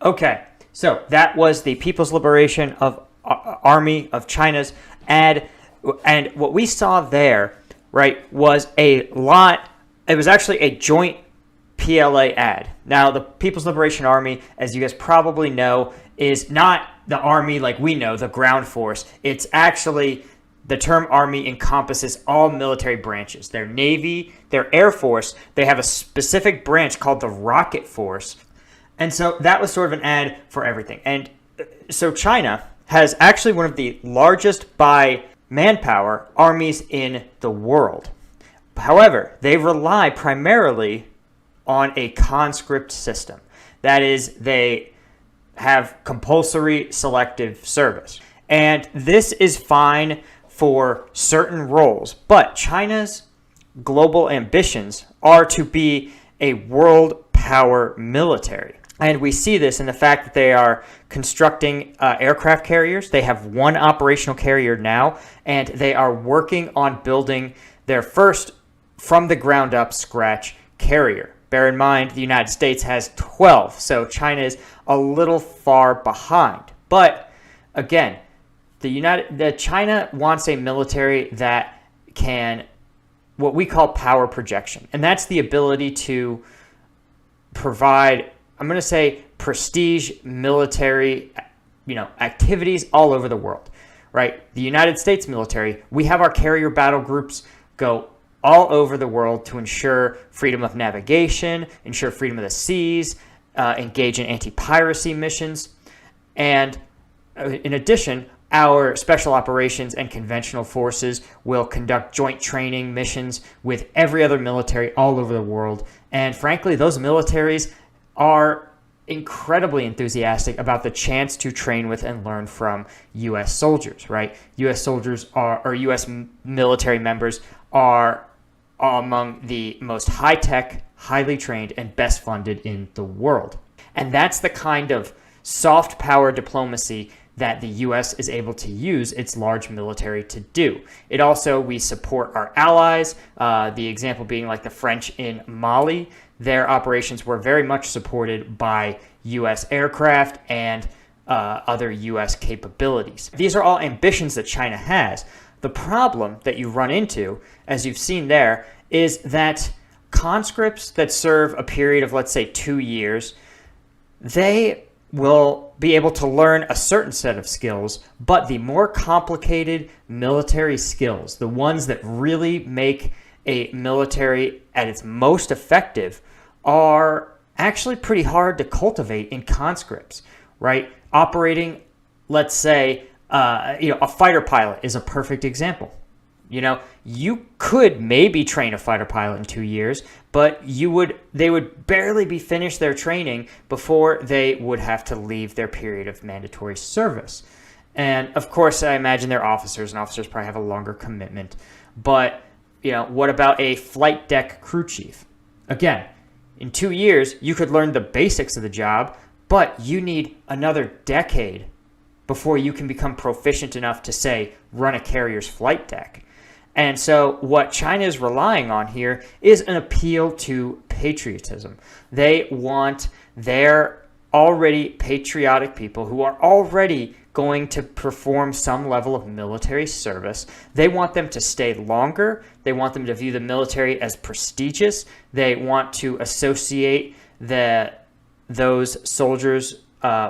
Okay, so that was the People's Liberation of Army of China's ad, and what we saw there, right, was a lot. It was actually a joint PLA ad. Now, the People's Liberation Army, as you guys probably know, is not the army like we know, the ground force. It's actually, the term army encompasses all military branches. Their Navy, their Air Force, they have a specific branch called the Rocket Force. And so that was sort of an ad for everything. And so China has actually one of the largest by manpower armies in the world. However, they rely primarily on a conscript system. That is, they have compulsory selective service. And this is fine for certain roles, but China's global ambitions are to be a world power military. And we see this in the fact that they are constructing aircraft carriers. They have one operational carrier now, and they are working on building their first from the ground up scratch carrier. Bear in mind, the United States has 12, so China is a little far behind. But again, China wants a military that can, what we call power projection, and that's the ability to provide, I'm going to say, prestige military, activities all over the world, right? The United States military, we have our carrier battle groups go all over the world to ensure freedom of navigation, ensure freedom of the seas, engage in anti-piracy missions. And in addition, our special operations and conventional forces will conduct joint training missions with every other military all over the world. And frankly, those militaries are incredibly enthusiastic about the chance to train with and learn from U.S. soldiers, right? U.S. soldiers or U.S. military members are among the most high-tech, highly trained, and best funded in the world. And that's the kind of soft power diplomacy that the U.S. is able to use its large military to do. It also, we support our allies, the example being like the French in Mali. Their operations were very much supported by U.S. aircraft and other U.S. capabilities. These are all ambitions that China has. The problem that you run into, as you've seen there, is that conscripts that serve a period of, let's say, 2 years, they will be able to learn a certain set of skills, but the more complicated military skills, the ones that really make a military at its most effective, are actually pretty hard to cultivate in conscripts, right? Operating, let's say, a fighter pilot is a perfect example. You could maybe train a fighter pilot in 2 years, but they would barely be finished their training before they would have to leave their period of mandatory service. And of course, I imagine they're officers, and officers probably have a longer commitment. But, what about a flight deck crew chief? Again, in 2 years, you could learn the basics of the job, but you need another decade before you can become proficient enough to, say, run a carrier's flight deck. And so what China is relying on here is an appeal to patriotism. They want their already patriotic people who are already going to perform some level of military service. They want them to stay longer. They want them to view the military as prestigious. They want to associate those soldiers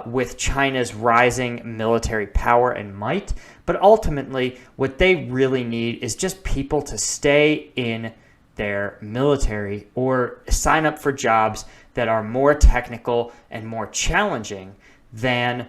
with China's rising military power and might. But ultimately, what they really need is just people to stay in their military or sign up for jobs that are more technical and more challenging than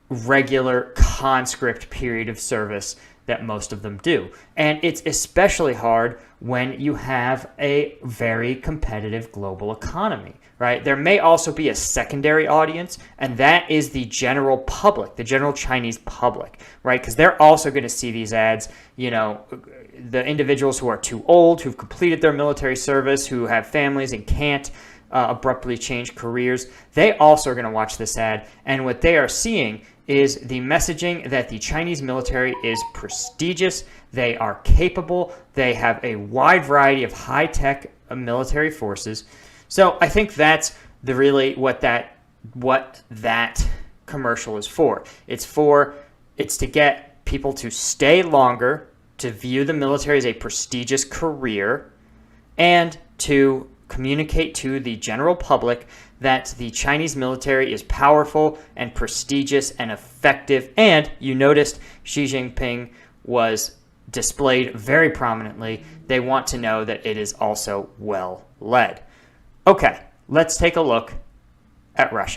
regular conscript period of service that most of them do. And it's especially hard when you have a very competitive global economy, right? There may also be a secondary audience, and that is the general public, the general Chinese public, right? Because they're also going to see these ads, the individuals who are too old, who've completed their military service, who have families and can't abruptly change careers. They also are going to watch this ad, and what they are seeing is the messaging that the Chinese military is prestigious, they are capable, they have a wide variety of high-tech military forces. So I think that's really what that what that commercial is for. It's to get people to stay longer, to view the military as a prestigious career, and to communicate to the general public that the Chinese military is powerful and prestigious and effective. And you noticed Xi Jinping was displayed very prominently. They want to know that it is also well led. Okay, let's take a look at Russia.